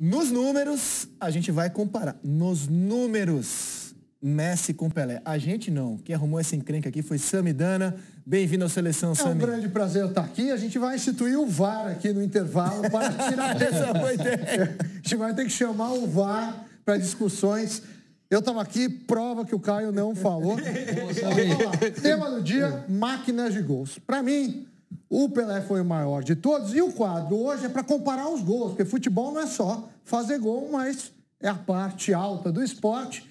Nos números, a gente vai comparar. Nos números, Messi com Pelé. A gente não. Quem arrumou essa encrenca aqui foi Samidana. Bem-vindo à Seleção, Sami. É um grande prazer estar aqui. A gente vai instituir o VAR aqui no intervalo para tirar essa boa ideia. A gente vai ter que chamar o VAR para discussões. Eu estava aqui, prova que o Caio não falou. Vamos lá. Tema do dia, máquinas de gols. Para mim, o Pelé foi o maior de todos. E o quadro hoje é para comparar os gols, porque futebol não é só fazer gol, mas é a parte alta do esporte.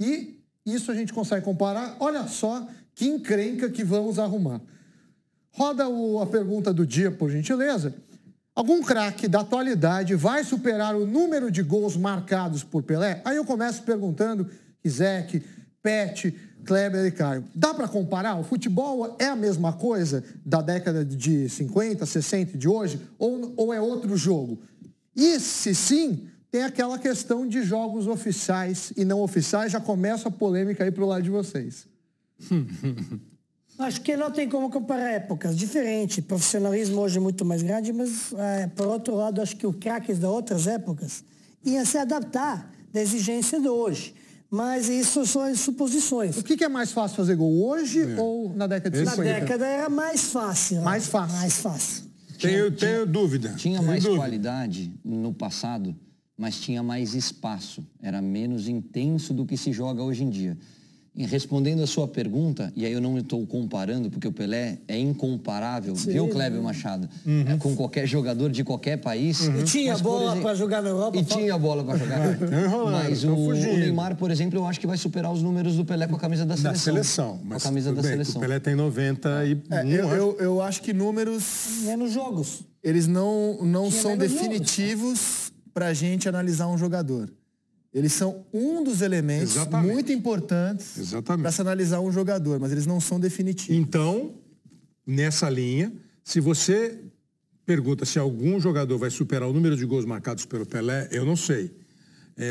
E isso a gente consegue comparar. Olha só que encrenca que vamos arrumar. Roda a pergunta do dia, por gentileza. Algum craque da atualidade vai superar o número de gols marcados por Pelé? Aí eu começo perguntando, Rizek, Pet, Kleber e Caio. Dá para comparar? O futebol é a mesma coisa da década de 50, 60 de hoje? Ou é outro jogo? E se sim, tem aquela questão de jogos oficiais e não oficiais. Já começa a polêmica aí pro lado de vocês. Acho que não tem como comparar épocas. Diferente. O profissionalismo hoje é muito mais grande, mas, por outro lado, acho que os craques de outras épocas iam se adaptar da exigência de hoje. Mas isso são suposições. O que é mais fácil fazer gol hoje ou na década de 50? Na década era mais fácil. Mais fácil. Mais fácil. Tenho dúvida. Tinha mais qualidade no passado, mas tinha mais espaço. Era menos intenso do que se joga hoje em dia. E respondendo a sua pergunta, e aí eu não estou comparando, porque o Pelé é incomparável, sim, viu, Kleber Machado? Com qualquer jogador de qualquer país. E tinha bola para jogar na Europa. E tinha bola para jogar. Mas o Neymar, por exemplo, eu acho que vai superar os números do Pelé com a camisa da seleção. Da seleção. Mas com a camisa da seleção. O Pelé tem 90 e... Eu acho que números... Menos jogos. Eles não são definitivos para a gente analisar um jogador. Eles são um dos elementos muito importantes para se analisar um jogador, mas eles não são definitivos. Então, nessa linha, se você pergunta se algum jogador vai superar o número de gols marcados pelo Pelé, eu não sei.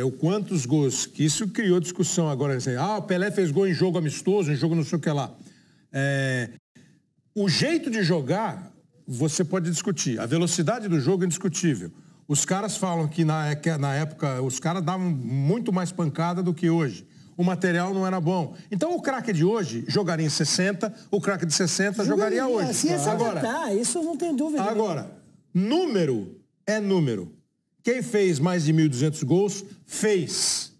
O quantos gols, que isso criou discussão agora. Assim, o Pelé fez gol em jogo amistoso, em jogo não sei o que lá. O jeito de jogar, você pode discutir. A velocidade do jogo é indiscutível. Os caras falam que na época os caras davam muito mais pancada do que hoje. O material não era bom. Então o craque de hoje jogaria em 60, o craque de 60 jogaria hoje. Assim agora, isso não tem dúvida. Agora, número é número. Quem fez mais de 1.200 gols, fez.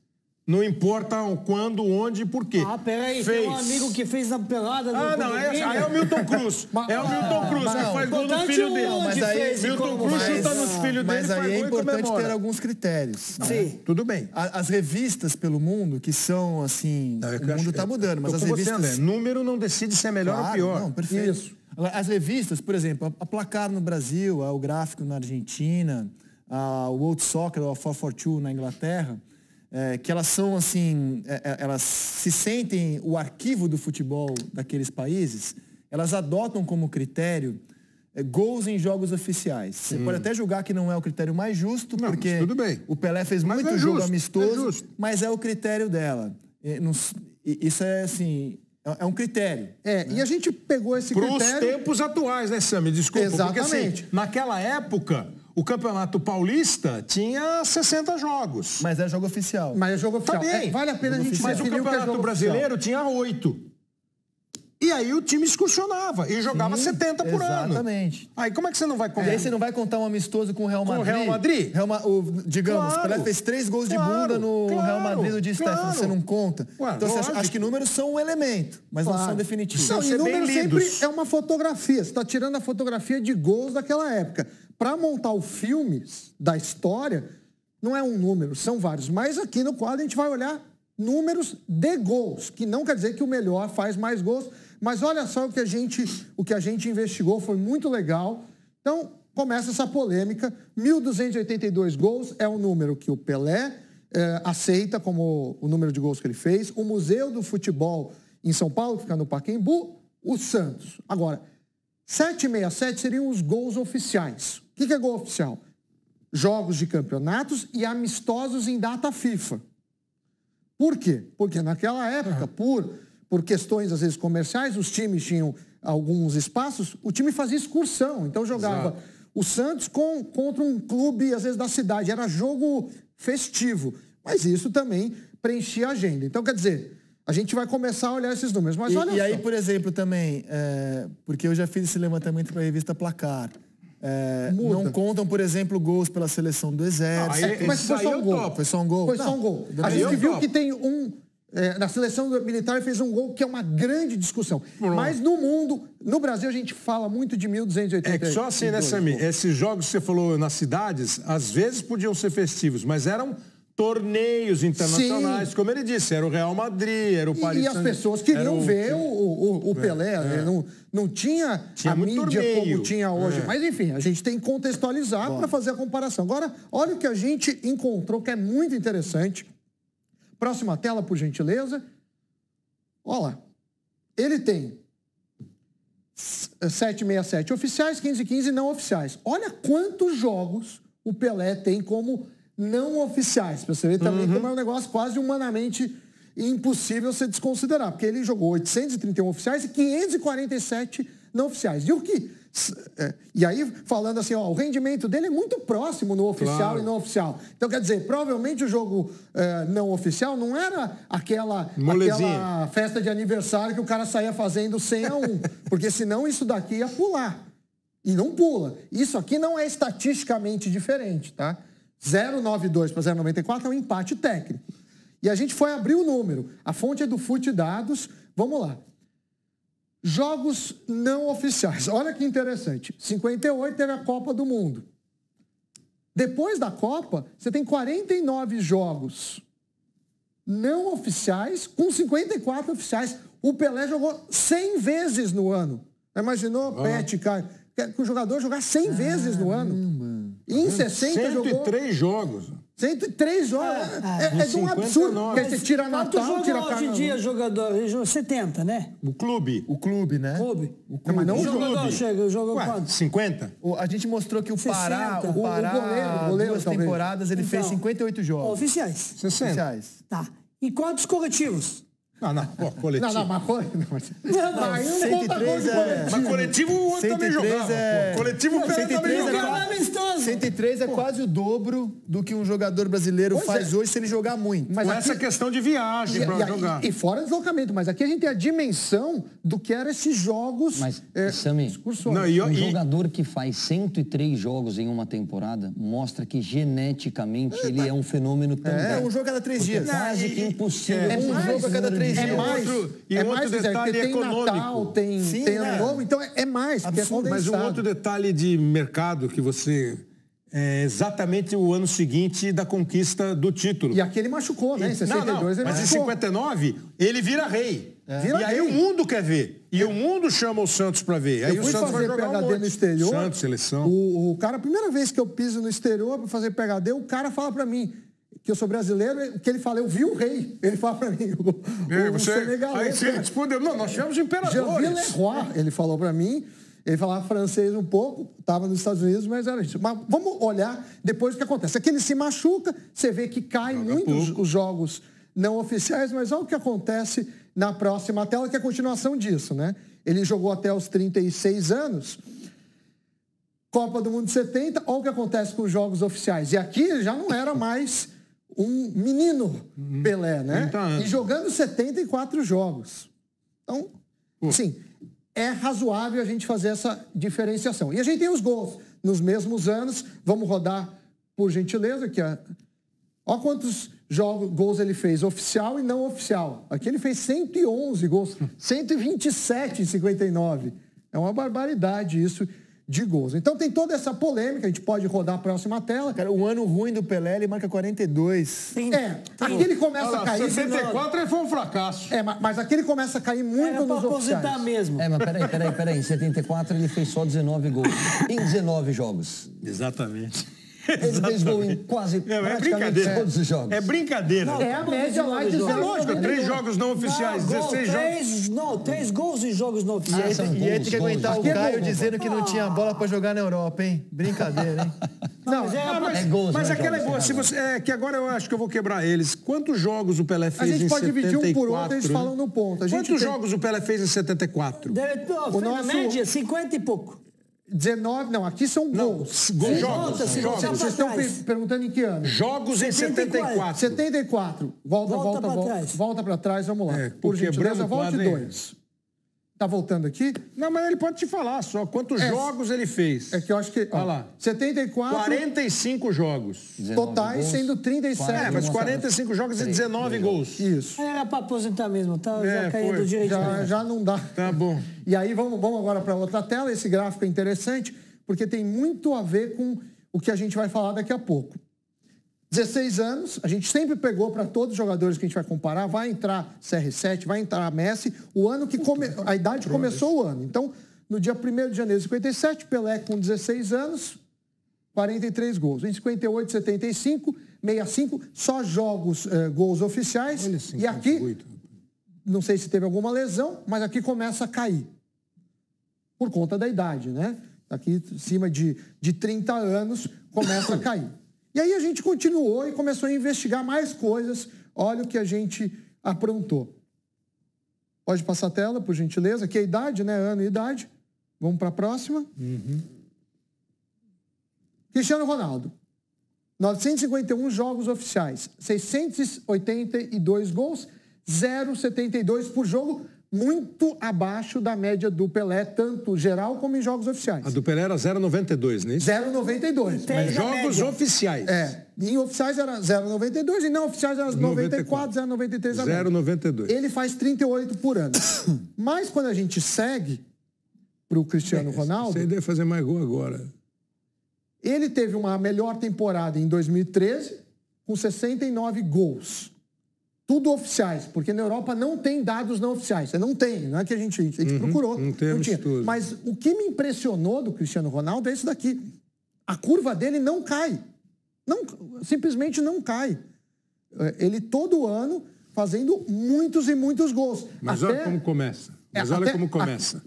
Não importa o quando, onde e por quê. Peraí, tem um amigo que fez na pelada... não, aí é o Milton Cruz. É o Milton Cruz que faz gol no filho dele. Mas aí, Milton Cruz chuta nos filhos dele, mas aí é importante ter alguns critérios. Sim. Tudo bem. As revistas pelo mundo, que são assim... O mundo está mudando, mas as revistas... Número não decide se é melhor ou pior. Não, perfeito. Isso. As revistas, por exemplo, a Placar no Brasil, o Gráfico na Argentina, o World Soccer, o 442 na Inglaterra... que elas são assim, elas se sentem o arquivo do futebol daqueles países, elas adotam como critério gols em jogos oficiais. Você pode até julgar que não é o critério mais justo, porque tudo bem. O Pelé fez muito jogo amistoso, mas é o critério dela. Isso é assim... É um critério. E a gente pegou esse critério... Para os tempos atuais, né, Sami? Desculpa. Exatamente. Porque, assim, naquela época, o Campeonato Paulista tinha 60 jogos. Mas é jogo oficial. Mas é jogo oficial. Também. Vale a pena a gente Mas o Campeonato Brasileiro tinha 8. E aí o time excursionava e jogava 70 por ano. Exatamente. Aí como é que você não vai contar? E aí você não vai contar um amistoso com o Real Madrid? Com o Real Madrid? Digamos, o Pelé fez 3 gols de bunda no Real Madrid do Di Stéfano, você não conta? Então você acha que números são um elemento, mas não são definitivos. Não, e número sempre é uma fotografia. Você está tirando a fotografia de gols daquela época. Para montar o filme da história, não é um número, são vários. Mas aqui no quadro a gente vai olhar números de gols, que não quer dizer que o melhor faz mais gols. Mas olha só o que a gente investigou, foi muito legal. Então, começa essa polêmica. 1.282 gols é o número que o Pelé aceita como o número de gols que ele fez. O Museu do Futebol em São Paulo, que fica no Pacaembu, o Santos. Agora, 767 seriam os gols oficiais. O que é gol oficial? Jogos de campeonatos e amistosos em data FIFA. Por quê? Porque naquela época, por questões, às vezes, comerciais, os times tinham alguns espaços, o time fazia excursão. Então, jogava o Santos contra um clube, às vezes, da cidade. Era jogo festivo. Mas isso também preenchia a agenda. Então, quer dizer, a gente vai começar a olhar esses números. Mas olha só. E aí, por exemplo, também, porque eu já fiz esse levantamento para a revista Placar. Não contam, por exemplo, gols pela seleção do Exército. Mas foi só um gol. Foi só um gol? Foi só um gol. A gente viu que tem na seleção militar fez um gol que é uma grande discussão. Mas no mundo, no Brasil, a gente fala muito de 1.280. É que só assim, né, Sami? Esses jogos que você falou nas cidades, às vezes podiam ser festivos, mas eram torneios internacionais, sim, como ele disse, era o Real Madrid, era o Paris Saint-Germain. E as pessoas queriam ver o Pelé, não tinha a mídia torneio, como tinha hoje. Mas, enfim, a gente tem que contextualizar para fazer a comparação. Agora, olha o que a gente encontrou, que é muito interessante. Próxima tela, por gentileza. Olha lá. Ele tem 767 oficiais, 515 não oficiais. Olha quantos jogos o Pelé tem como não oficiais. Para você ver também como é um negócio quase humanamente impossível você desconsiderar. Porque ele jogou 831 oficiais e 547 não oficiais. E aí, falando assim, o rendimento dele é muito próximo no oficial e não oficial. Então, quer dizer, provavelmente o jogo não oficial não era aquela festa de aniversário que o cara saía fazendo 100-1. Porque senão isso daqui ia pular. E não pula. Isso aqui não é estatisticamente diferente, tá? 0,92 para 0,94 é um empate técnico. E a gente foi abrir o número. A fonte é do FUT Dados. Vamos lá. Jogos não oficiais. Olha que interessante. 58 teve a Copa do Mundo. Depois da Copa, você tem 49 jogos não oficiais com 54 oficiais. O Pelé jogou 100 vezes no ano. Imaginou, Pet, cara, que o jogador jogar 100 vezes no ano. E em 60 jogou... 103 jogos. 103 jogos. É de um absurdo. Porque você tira Natal, tira Carnaval. Hoje em dia, jogador, 70, né? O clube, né? Mas não o jogador chega, jogou quanto? 50? A gente mostrou que o Pará, o goleiro duas temporadas, ele fez 58 jogos. Oficiais. 60. Oficiais. Tá. E quantos coletivos? Não, coletivo. Mas 103 Mas coletivo o outro também jogava. Coletivo o Pelé também jogava. 103 é quase o dobro do que um jogador brasileiro faz hoje se ele jogar muito. Mas essa questão de viagem para jogar. E fora deslocamento. Mas aqui a gente tem a dimensão do que eram esses jogos. Mas, Sami, um jogador que faz 103 jogos em uma temporada mostra que geneticamente ele é um fenômeno também. É um jogo a cada 3 dias. Quase que impossível. É um jogo a cada 3 dias. Outro detalhe é econômico. Natal, tem Ano Novo, então é mais. Absurdo, mas um outro detalhe de mercado que você... É exatamente o ano seguinte da conquista do título. E aqui ele machucou, né? Em 62 ele mas machucou. Em 59 ele vira rei. E aí o mundo quer ver. E o mundo chama o Santos para ver. Aí eu fui o Santos fazer vai jogar PhD no exterior. Santos, seleção. O cara, a primeira vez que eu piso no exterior para fazer PhD, o cara fala para mim que eu sou brasileiro, que ele fala, eu vi o rei. Ele fala para mim, o senegalês. Aí você respondeu, não, nós tivemos imperadores. Jean Villeroy, ele falou para mim, ele falava francês um pouco, estava nos Estados Unidos, mas era isso. Mas vamos olhar depois o que acontece. Aqui ele se machuca, você vê que cai muitos os jogos não oficiais, mas olha o que acontece na próxima tela, que é a continuação disso, né? Ele jogou até os 36 anos, Copa do Mundo de 70, olha o que acontece com os jogos oficiais. E aqui ele já não era mais um menino Pelé, né? E jogando 74 jogos. Então, sim, é razoável a gente fazer essa diferenciação. E a gente tem os gols. Nos mesmos anos, vamos rodar, por gentileza, que olha quantos gols ele fez, oficial e não oficial. Aqui ele fez 111 gols, 127 em 59. É uma barbaridade isso de gols. Então tem toda essa polêmica, a gente pode rodar a próxima tela. Cara, o ano ruim do Pelé, ele marca 42. Aqui ele começa a cair... 64 ele foi um fracasso. Mas aqui ele começa a cair muito nos oficiais. Mesmo. Mas peraí. Em 74 ele fez só 19 gols. Em 19 jogos. Exatamente. Ele fez gol em praticamente todos os jogos. É brincadeira. É a média lá de 19. É lógico, 3 jogos não oficiais, 16 jogos. 3 gols em jogos não oficiais. E aí tem que aguentar o Caio dizendo que não tinha bola pra jogar na Europa, hein? Brincadeira, hein? Mas aquela é boa. Se você, que agora eu acho que eu vou quebrar eles. Quantos jogos o Pelé fez em 74? A gente pode dividir um por outro, eles falam no ponto. Quantos jogos o Pelé fez em 74? Na média, 50 e pouco. 19, não, aqui são gols. Jogos. Vocês estão perguntando em que ano? Jogos em 74. 74. Volta para trás, vamos lá. Por gentileza, volte 2. Tá voltando aqui? Não, mas ele pode te falar só quantos jogos ele fez. É que eu acho que... Olha lá. 74... 45 jogos. Totais, sendo 37. Mas 45 jogos e 19 gols. Isso. Era para aposentar mesmo, tá? Já caiu do direito. Já não dá. Tá bom. E aí, vamos agora para outra tela. Esse gráfico é interessante, porque tem muito a ver com o que a gente vai falar daqui a pouco. 16 anos, a gente sempre pegou para todos os jogadores que a gente vai comparar, vai entrar CR7, vai entrar Messi, o ano que a idade começou o ano. Então, no dia 1º de janeiro de 57, Pelé com 16 anos, 43 gols. Em 58, 75, 65, só jogos, gols oficiais. E aqui, não sei se teve alguma lesão, mas aqui começa a cair. Por conta da idade, né? Aqui, acima de 30 anos, começa a cair. E aí a gente continuou e começou a investigar mais coisas. Olha o que a gente aprontou. Pode passar a tela, por gentileza. Aqui é a idade, né? Ano e idade. Vamos para a próxima. Cristiano Ronaldo. 951 jogos oficiais. 682 gols. 0,72 por jogo. Muito abaixo da média do Pelé, tanto geral como em jogos oficiais. A do Pelé era 0,92, não é isso? 0,92. Mas jogos oficiais. Em oficiais era 0,92 e não oficiais era 94, 0,93 a média. 0,92. Ele faz 38 por ano. Mas quando a gente segue para o Cristiano Ronaldo... Você deve fazer mais gol agora. Ele teve uma melhor temporada em 2013, com 69 gols. Tudo oficiais, porque na Europa não tem dados não oficiais. Você não tem, não é que a gente procurou. Não temos tudo. Mas o que me impressionou do Cristiano Ronaldo é isso daqui. A curva dele não cai. Simplesmente não cai. Ele todo ano fazendo muitos e muitos gols. Mas olha como começa. Olha como começa.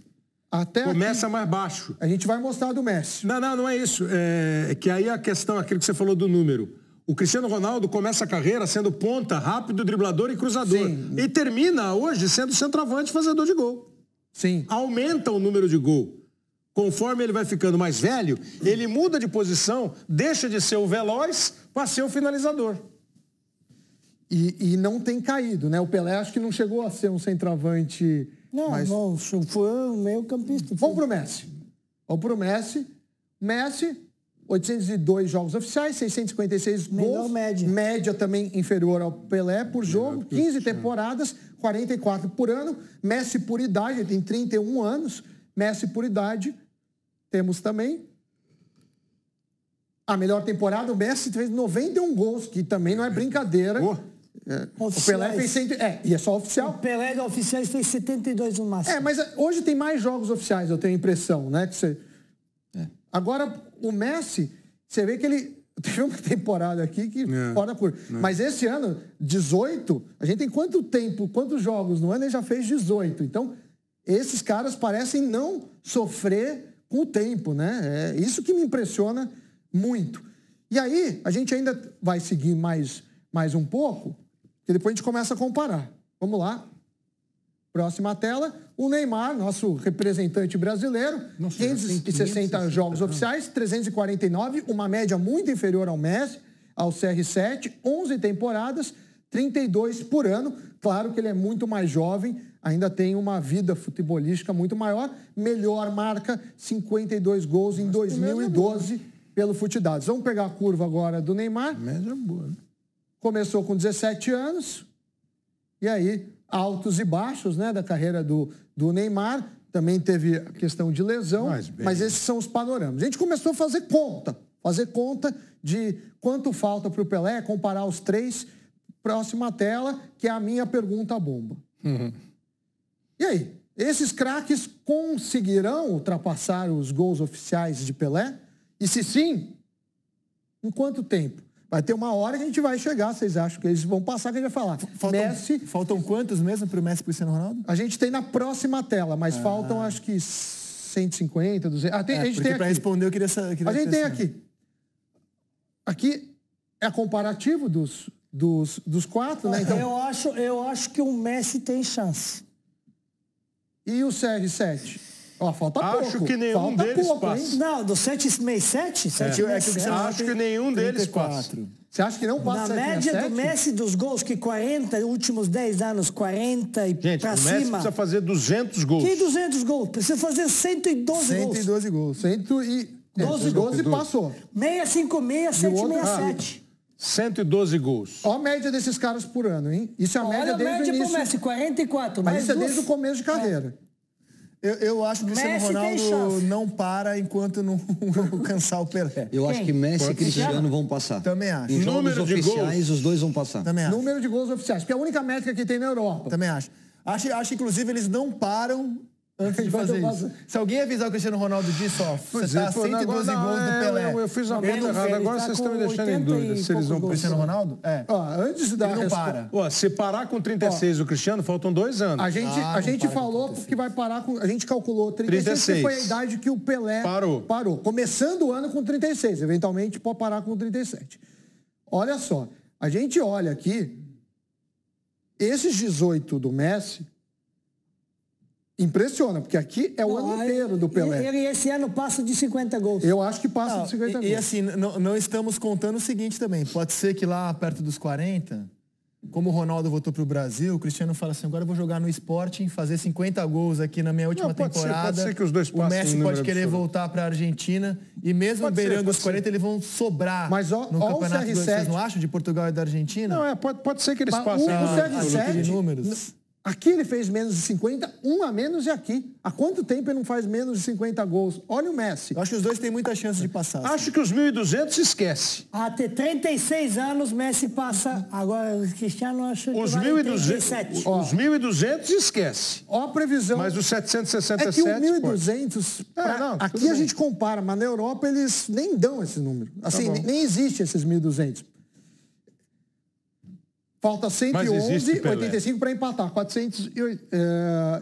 Começa mais baixo. A gente vai mostrar do Messi. Não é isso. É que aí a questão, aquilo que você falou do número. O Cristiano Ronaldo começa a carreira sendo ponta, rápido, driblador e cruzador. Sim. E termina hoje sendo centroavante e fazedor de gol. Sim. Aumenta o número de gol. Conforme ele vai ficando mais velho, ele muda de posição, deixa de ser o veloz para ser o finalizador. E não tem caído, né? O Pelé acho que não chegou a ser um centroavante... Não, foi um meio campista. Vamos pro Messi. Messi... 802 jogos oficiais, 656 gols. Média também inferior ao Pelé por jogo. 15 temporadas, 44 por ano. Messi por idade, ele tem 31 anos. Messi por idade. Temos também a melhor temporada. O Messi fez 91 gols, que também não é brincadeira. O Pelé fez 100... e é só oficial. O Pelé da oficiais fez 72 no máximo. Mas hoje tem mais jogos oficiais, eu tenho a impressão, né? Agora, o Messi, você vê que ele teve uma temporada aqui que fora da curva. Mas esse ano, 18, a gente tem quantos jogos no ano? Ele já fez 18. Então, esses caras parecem não sofrer com o tempo, né? É isso que me impressiona muito. E aí, a gente ainda vai seguir mais um pouco, e depois a gente começa a comparar. Vamos lá. Próxima tela, o Neymar, nosso representante brasileiro, 560 jogos oficiais, 349, uma média muito inferior ao Messi, ao CR7, 11 temporadas, 32 por ano. Claro que ele é muito mais jovem, ainda tem uma vida futebolística muito maior. Melhor marca, 52 gols em 2012 pelo Futidados. Vamos pegar a curva agora do Neymar. Média boa, né? Começou com 17 anos, e aí... altos e baixos, né, da carreira do Neymar. Também teve a questão de lesão, mas esses são os panoramas. A gente começou a fazer conta de quanto falta para o Pelé, comparar os três. Próxima tela, que é a minha pergunta bomba. E aí, esses craques conseguirão ultrapassar os gols oficiais de Pelé? E se sim, em quanto tempo? Vai ter uma hora que a gente vai chegar, vocês acham que eles vão passar, que a gente vai falar. Faltam quantos mesmo para o Messi e para o Cristiano Ronaldo? A gente tem na próxima tela, mas faltam acho que 150, 200... a gente tem aqui. Para responder eu queria saber. A gente tem aqui. Aqui é comparativo dos quatro, né? Então, eu acho que o Messi tem chance. E o CR7? Ó, falta pouco. Acho que nenhum falta deles pouco, passa. hein? Não, do 7,67? Acho que nenhum deles passa. Você acha que não passa Na 7,67? média do Messi dos gols, que 40, últimos 10 anos, 40 e Gente, pra o Messi cima. precisa fazer 200 gols. Que 200 gols? Precisa fazer 112 gols. 112 gols. 12 passou. 656, E o outro- 767. 112 gols. Ó a média desses caras por ano, hein? Isso é a média Olha a desde média o início. pro Messi, 44. Mas mais isso é duas- desde o começo de carreira. Eu acho que o Cristiano Messi tem Ronaldo chance. não para enquanto não alcançar o Pelé. Eu acho que Messi e Cristiano vão passar. Também acho. Em jogos Número de oficiais, os dois vão passar. Também acho. Número de gols oficiais, porque é a única métrica que tem na Europa. Também acho. Acho inclusive, eles não param antes de fazer isso. Se alguém avisar o Cristiano Ronaldo disso, ó, você tá a 112 gols do Pelé. Eu fiz uma Ele conta não errada, fez, agora tá vocês estão me com deixando em 80 dúvida e se eles vão poucos Cristiano Ronaldo? É. Ó, antes de dar Ele a não resposta. para. Ó, se parar com 36 o Cristiano, faltam 2 anos. A gente, Ah, a não gente para com falou 36. que vai parar com. A gente calculou 36, que foi a idade que o Pelé Parou. Começando o ano com 36, eventualmente pode parar com 37. Olha só, a gente olha aqui, esses 18 do Messi, impressiona, porque aqui é o ano inteiro do Pelé. Ele esse ano passa de 50 gols. Eu acho que passa de 50 gols. E assim, não estamos contando o seguinte também. Pode ser que lá perto dos 40, como o Ronaldo voltou pro Brasil, o Cristiano fala assim, agora eu vou jogar no Sporting, fazer 50 gols aqui na minha última pode ser, temporada. pode ser que os dois o passem Messi em número pode querer absoluto. voltar pra Argentina e mesmo Pode ser, beirando pode os 40, eles vão sobrar Mas ó no o campeonato. CR7. Vocês não acham? De Portugal e da Argentina? Não, pode ser que eles Mas passem. o CR7, de números. Aqui ele fez menos de 50, um a menos e aqui. Há quanto tempo ele não faz menos de 50 gols? Olha o Messi. Eu acho que os dois têm muita chance de passar. Acho que os 1.200 se esquece. A ter 36 anos, Messi passa. Agora, o Cristiano acha que Os vai 1.200 esquece. Ó a previsão. Mas os É que 767 o 1.200, não, aqui tudo a bem. gente compara, mas na Europa eles nem dão esse número. Assim, bom. nem existe esses 1.200. Falta Mas existe, 111, Pelé. 85 para empatar, 418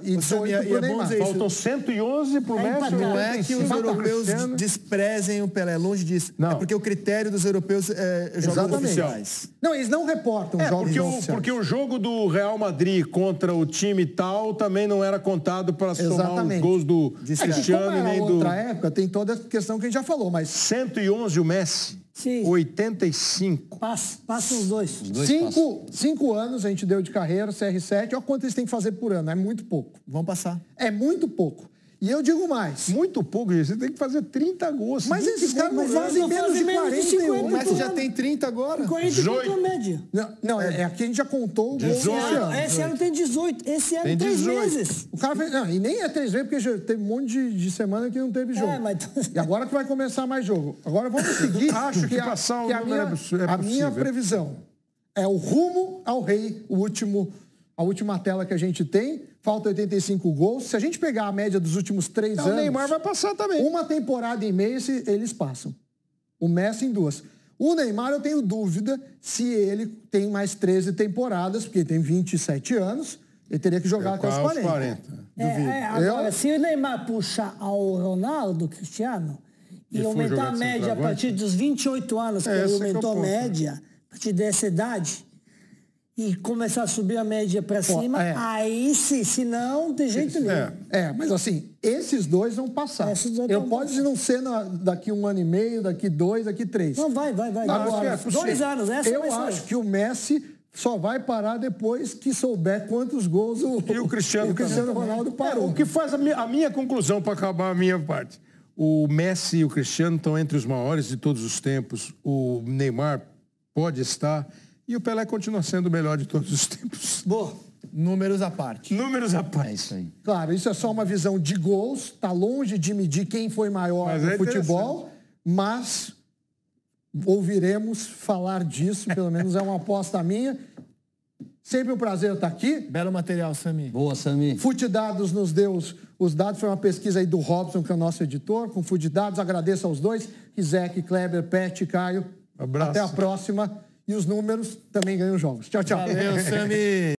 e é pro bom Neymar. dizer isso. Faltam 111 pro Messi. empatar. Não é que os Empata europeus Cristiano. desprezem o Pelé, longe disso. Não. É porque o critério dos europeus é jogos Exatamente. oficiais. Não, eles não reportam jogos oficiais. Porque o jogo do Real Madrid contra o time tal também não era contado para somar os Exatamente. gols do É que Cristiano como e era nem do... outra época, tem toda essa questão que a gente já falou, mas 111 o Messi, Sim. 85. Passa os dois. Os dois passam. 5 anos a gente deu de carreira, CR7, olha quanto eles têm que fazer por ano, é muito pouco. Vão passar. É muito pouco. E eu digo mais. Muito pouco, gente. Você tem que fazer 30 gols. Mas esses caras não mas fazem eles não menos de fazem menos de 48. 50. O Messi já tem 30 agora. 44 média. Não, aqui a gente já contou o gol Esse desse ano, ano. esse ano tem 18. Esse ano Tem 3 18. meses. O cara fez, não, e nem é 3 vezes, porque já teve um monte de semana que não teve jogo. mas... E agora que vai começar mais jogo. Agora vamos seguir. Acho que passar o a número minha, é possível. a minha previsão é o rumo ao rei, a última tela que a gente tem. Falta 85 gols. Se a gente pegar a média dos últimos 3 anos... O Neymar vai passar também. Uma temporada e meia eles passam. O Messi em 2. O Neymar eu tenho dúvida se ele tem mais 13 temporadas, porque ele tem 27 anos, ele teria que jogar até os 40. Agora, se o Neymar puxar ao Ronaldo, Cristiano, e for aumentar jogar a de média a centroavante? partir dos 28 anos, que ele esse que é o aumentou a ponto. média, a partir dessa idade, e começar a subir a média para cima, aí sim, se não, de jeito nenhum. Mas assim, esses dois vão passar. Esses dois Eu vão pode não ser daqui 1 ano e meio, daqui 2, daqui 3. Não, vai. Agora, 2 anos, essa eu vai ser. acho que o Messi só vai parar depois que souber quantos gols E o Cristiano Ronaldo parou. O que faz a minha conclusão para acabar a minha parte. O Messi e o Cristiano estão entre os maiores de todos os tempos. O Neymar pode estar. E o Pelé continua sendo o melhor de todos os tempos. Boa. Números à parte. Números à parte. É isso aí. Claro, isso é só uma visão de gols, está longe de medir quem foi maior Mas no é futebol, mas ouviremos falar disso, pelo menos é uma aposta minha. Sempre um prazer estar aqui. Belo material, Sami. Boa, Sami. Futidados nos deu os dados, foi uma pesquisa aí do Robson, que é o nosso editor, com Futidados. Agradeço aos dois, Isaac, Kleber, Pet, Caio. Abraço. Até a próxima. E os números também ganham jogos. Tchau, tchau. Valeu, Sami.